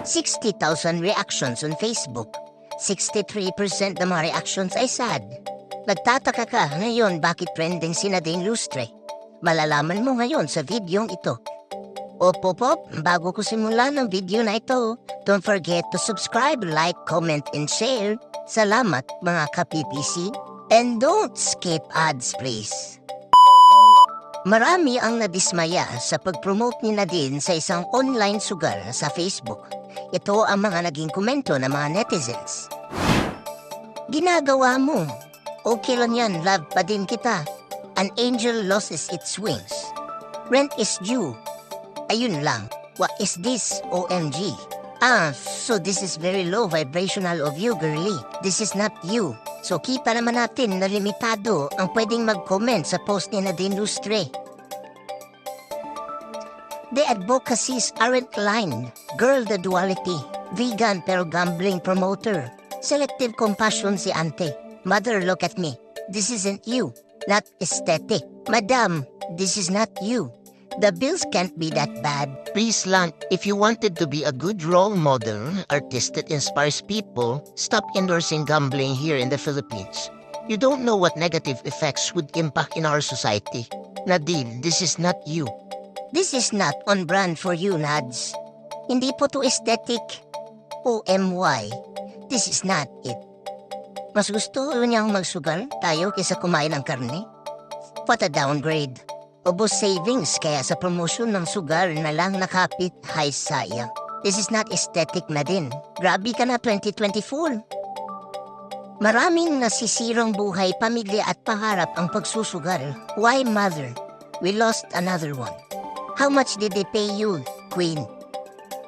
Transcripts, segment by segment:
60,000 reactions on Facebook. 63% ng mga reactions ay sad. Nagtataka ka ngayon bakit trending si Nadine Lustre. Malalaman mo ngayon sa videong ito. Pop, bago ko simulan ng video na ito, don't forget to subscribe, like, comment, and share. Salamat mga ka-PPC. And don't skip ads, please. Marami ang nadismaya sa pag-promote ni Nadine sa isang online sugal sa Facebook. Ito ang mga naging komento ng mga netizens. Ginagawa mo. Okay lang yan, love pa din kita. An angel loses its wings. Rent is due. Ayun lang. What is this, OMG? So this is very low vibrational of you, girly. This is not you. So kita naman natin na limitado ang pwedeng mag-comment sa post ni Nadine Lustre. The advocacies aren't aligned. Girl, the duality. Vegan pero gambling promoter. Selective compassion si ante. Mother, look at me. This isn't you. Not aesthetic. Madam, this is not you. The bills can't be that bad. Please, Lan, if you wanted to be a good role model, artist that inspires people, stop endorsing gambling here in the Philippines. You don't know what negative effects would impact in our society. Nadine, this is not you. This is not on brand for you, Nads. Hindi po to aesthetic. OMY. This is not it. Mas gusto niyang magsugal tayo kaysa kumain ng karne? What a downgrade. Ubos savings kaya sa promotion ng sugal na lang nakapit, hay sayang. This is not aesthetic na din. Grabe ka na 2024. Maraming nasisirang buhay, pamilya at pangarap ang pagsusugal. Why, mother? We lost another one. How much did they pay you, queen?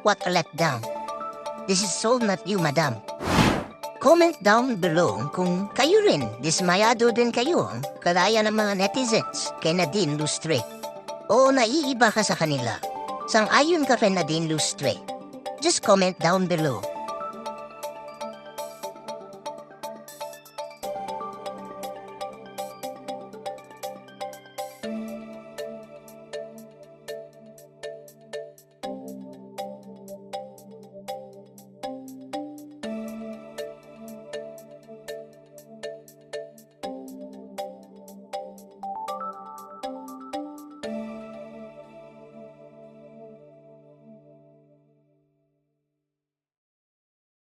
What a letdown. This is so not you, madam. Comment down below kung kayo rin, dismayado din kayo, kalaya ng mga netizens kay Nadine Lustre. O naiiba ka sa kanila. Sang-ayon ka kay Nadine Lustre. Just comment down below.